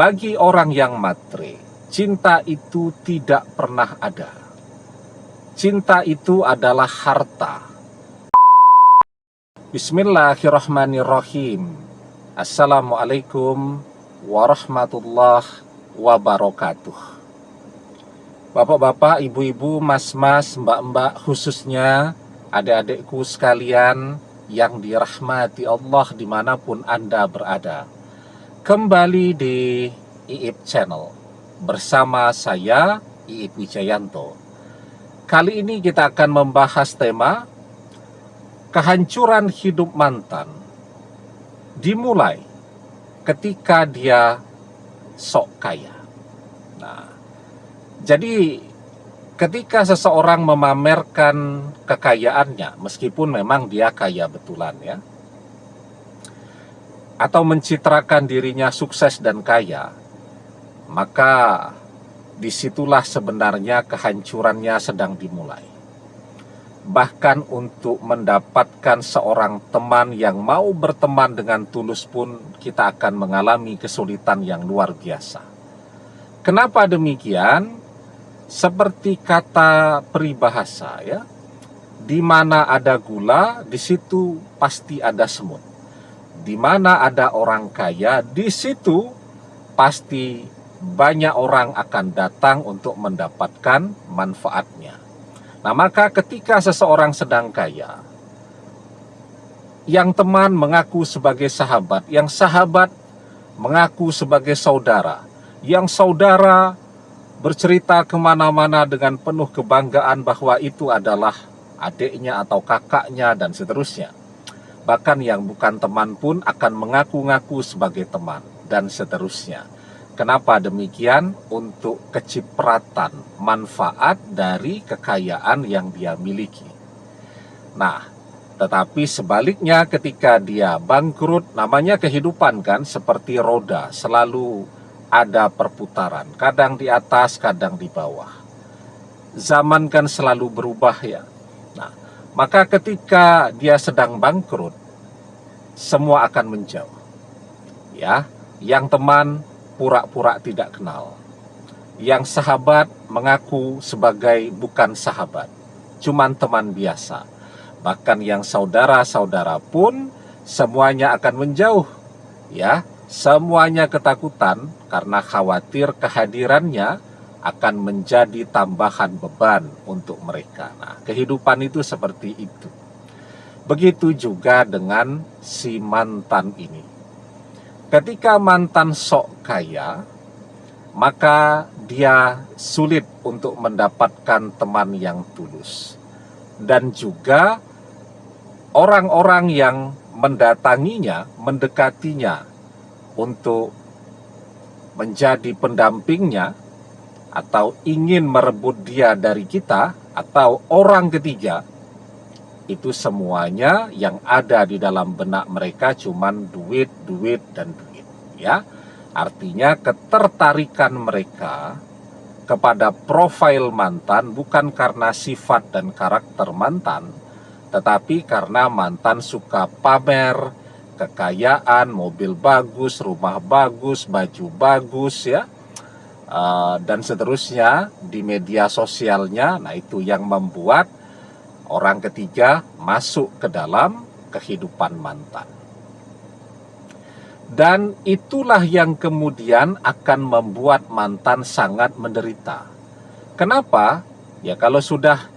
Bagi orang yang matre, cinta itu tidak pernah ada. Cinta itu adalah harta. Bismillahirrahmanirrahim. Assalamualaikum warahmatullahi wabarakatuh. Bapak-bapak, ibu-ibu, mas-mas, mbak-mbak, khususnya adik-adikku sekalian yang dirahmati Allah dimanapun Anda berada. Kembali di Iip Channel bersama saya, Iip Wijayanto. Kali ini kita akan membahas tema kehancuran hidup mantan dimulai ketika dia sok kaya. Nah, jadi ketika seseorang memamerkan kekayaannya, meskipun memang dia kaya betulan ya, atau mencitrakan dirinya sukses dan kaya, maka disitulah sebenarnya kehancurannya sedang dimulai. Bahkan untuk mendapatkan seorang teman yang mau berteman dengan tulus pun kita akan mengalami kesulitan yang luar biasa. Kenapa demikian? Seperti kata peribahasa ya, di mana ada gula, di situ pasti ada semut. Di mana ada orang kaya, di situ pasti banyak orang akan datang untuk mendapatkan manfaatnya. Nah, maka ketika seseorang sedang kaya, yang teman mengaku sebagai sahabat, yang sahabat mengaku sebagai saudara, yang saudara bercerita kemana-mana dengan penuh kebanggaan bahwa itu adalah adiknya atau kakaknya dan seterusnya. Bahkan yang bukan teman pun akan mengaku-ngaku sebagai teman dan seterusnya. Kenapa demikian? Untuk kecipratan manfaat dari kekayaan yang dia miliki. Nah, tetapi sebaliknya ketika dia bangkrut, namanya kehidupan kan seperti roda, selalu ada perputaran, kadang di atas, kadang di bawah. Zaman kan selalu berubah ya. Nah, maka ketika dia sedang bangkrut, semua akan menjauh. Ya, yang teman pura-pura tidak kenal. Yang sahabat mengaku sebagai bukan sahabat, cuman teman biasa. Bahkan yang saudara-saudara pun semuanya akan menjauh. Ya, semuanya ketakutan karena khawatir kehadirannya akan menjadi tambahan beban untuk mereka. Nah, kehidupan itu seperti itu. Begitu juga dengan si mantan ini. Ketika mantan sok kaya, maka dia sulit untuk mendapatkan teman yang tulus. Dan juga orang-orang yang mendatanginya, mendekatinya untuk menjadi pendampingnya, atau ingin merebut dia dari kita, atau orang ketiga, itu semuanya yang ada di dalam benak mereka cuman duit, duit, dan duit ya. Artinya ketertarikan mereka kepada profil mantan bukan karena sifat dan karakter mantan, tetapi karena mantan suka pamer kekayaan, mobil bagus, rumah bagus, baju bagus ya, dan seterusnya di media sosialnya. Nah, itu yang membuat orang ketiga masuk ke dalam kehidupan mantan. Dan itulah yang kemudian akan membuat mantan sangat menderita. Kenapa? Ya kalau sudah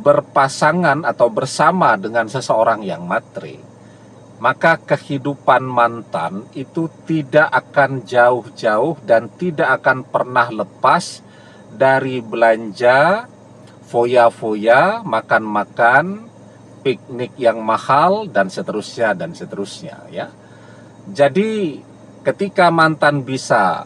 berpasangan atau bersama dengan seseorang yang matre, maka kehidupan mantan itu tidak akan jauh-jauh dan tidak akan pernah lepas dari belanja, foya-foya, makan-makan, piknik yang mahal, dan seterusnya ya. Jadi ketika mantan bisa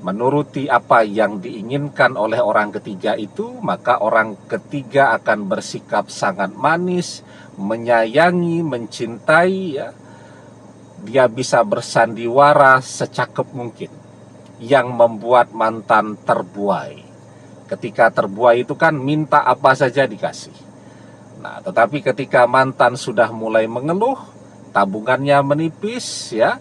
menuruti apa yang diinginkan oleh orang ketiga itu, maka orang ketiga akan bersikap sangat manis, menyayangi, mencintai ya. Dia bisa bersandiwara secakep mungkin, yang membuat mantan terbuai. Ketika terbuai itu kan minta apa saja dikasih. Nah, tetapi ketika mantan sudah mulai mengeluh, tabungannya menipis ya,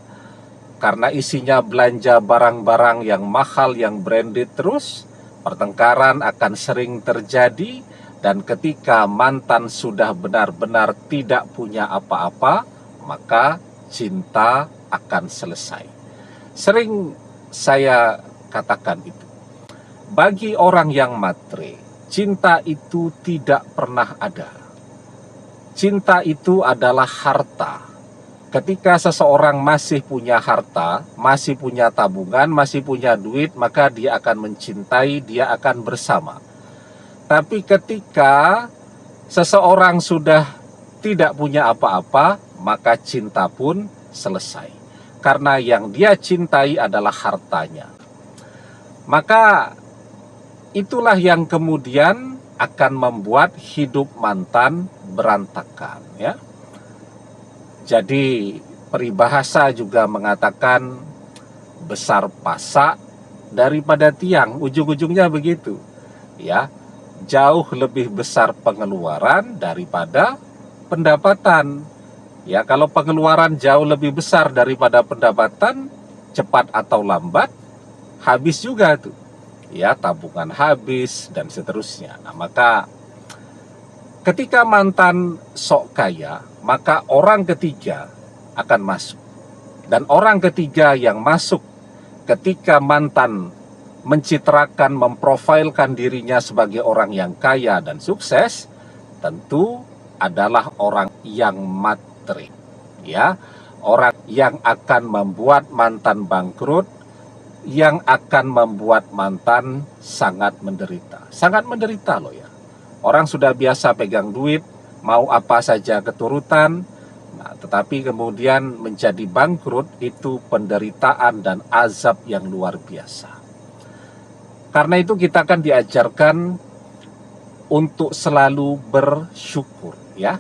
karena isinya belanja barang-barang yang mahal, yang branded terus, pertengkaran akan sering terjadi. Dan ketika mantan sudah benar-benar tidak punya apa-apa, maka cinta akan selesai. Sering saya katakan itu. Bagi orang yang matre, cinta itu tidak pernah ada. Cinta itu adalah harta. Ketika seseorang masih punya harta, masih punya tabungan, masih punya duit, maka dia akan mencintai, dia akan bersama. Tapi ketika seseorang sudah tidak punya apa-apa, maka cinta pun selesai. Karena yang dia cintai adalah hartanya. Maka itulah yang kemudian akan membuat hidup mantan berantakan, ya. Jadi peribahasa juga mengatakan besar pasak daripada tiang, ujung-ujungnya begitu, ya. Jauh lebih besar pengeluaran daripada pendapatan. Ya, kalau pengeluaran jauh lebih besar daripada pendapatan, cepat atau lambat habis juga tuh. Ya, tabungan habis dan seterusnya. Nah, maka ketika mantan sok kaya, maka orang ketiga akan masuk. Dan orang ketiga yang masuk ketika mantan mencitrakan, memprofilkan dirinya sebagai orang yang kaya dan sukses, tentu adalah orang yang matre, ya, orang yang akan membuat mantan bangkrut, yang akan membuat mantan sangat menderita loh, ya. Orang sudah biasa pegang duit, mau apa saja keturutan, nah, tetapi kemudian menjadi bangkrut, itu penderitaan dan azab yang luar biasa. Karena itu kita akan diajarkan untuk selalu bersyukur, ya.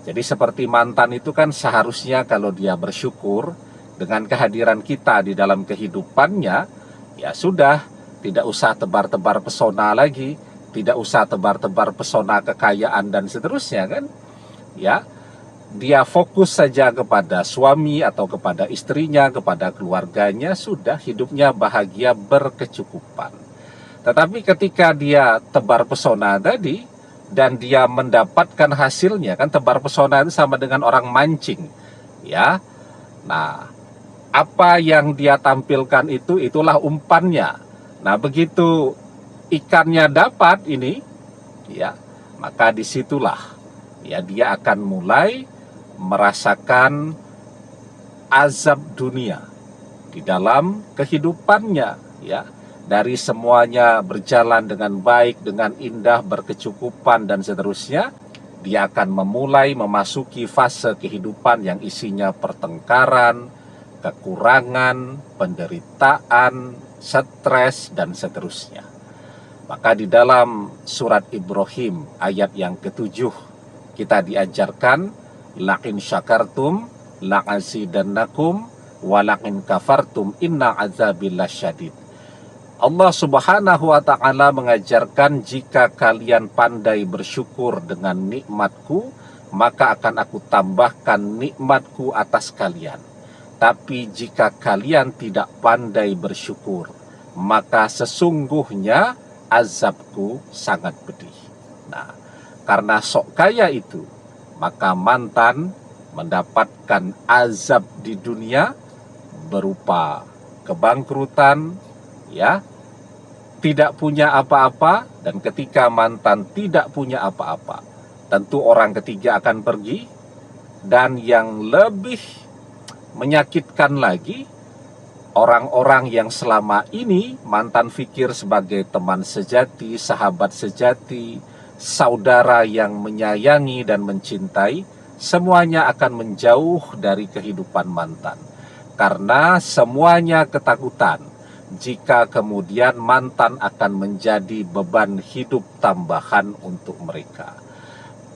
Jadi seperti mantan itu kan seharusnya kalau dia bersyukur dengan kehadiran kita di dalam kehidupannya, ya sudah, tidak usah tebar-tebar pesona lagi, tidak usah tebar-tebar pesona kekayaan dan seterusnya kan. Ya, dia fokus saja kepada suami atau kepada istrinya, kepada keluarganya, sudah hidupnya bahagia berkecukupan. Tetapi ketika dia tebar pesona tadi, dan dia mendapatkan hasilnya, kan tebar pesona itu sama dengan orang mancing, ya. Nah, apa yang dia tampilkan itulah umpannya. Nah, begitu ikannya dapat ini, ya, maka disitulah, ya, dia akan mulai merasakan azab dunia di dalam kehidupannya, ya. Dari semuanya berjalan dengan baik, dengan indah, berkecukupan dan seterusnya, dia akan memasuki fase kehidupan yang isinya pertengkaran, kekurangan, penderitaan, stres dan seterusnya. Maka di dalam surat Ibrahim ayat yang ke-7 kita diajarkan, la'in syakartum la'azidannakum wala'in kafartum inna azabil lasyadid. Allah Subhanahu wa ta'ala mengajarkan, jika kalian pandai bersyukur dengan nikmatku, maka akan aku tambahkan nikmatku atas kalian. Tapi jika kalian tidak pandai bersyukur, maka sesungguhnya azabku sangat pedih. Nah, karena sok kaya itu, maka mantan mendapatkan azab di dunia berupa kebangkrutan, ya, tidak punya apa-apa. Dan ketika mantan tidak punya apa-apa, tentu orang ketiga akan pergi. Dan yang lebih menyakitkan lagi, orang-orang yang selama ini mantan pikir sebagai teman sejati, sahabat sejati, saudara yang menyayangi dan mencintai, semuanya akan menjauh dari kehidupan mantan. Karena semuanya ketakutan jika kemudian mantan akan menjadi beban hidup tambahan untuk mereka.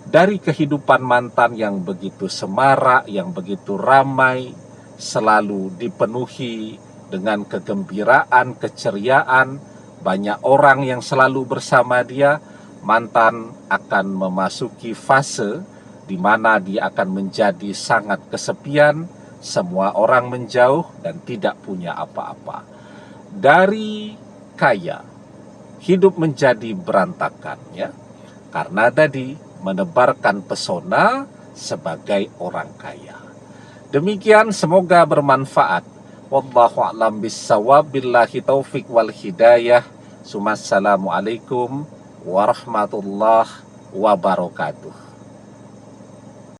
Dari kehidupan mantan yang begitu semarak, yang begitu ramai, selalu dipenuhi dengan kegembiraan, keceriaan, banyak orang yang selalu bersama dia, mantan akan memasuki fase di mana dia akan menjadi sangat kesepian, semua orang menjauh dan tidak punya apa-apa. Dari kaya, hidup menjadi berantakan, ya. Karena tadi menebarkan pesona sebagai orang kaya. Demikian, semoga bermanfaat. Wallahu a'lam bissawab, billahi taufik wal hidayah. Assalamualaikum warahmatullahi wabarakatuh.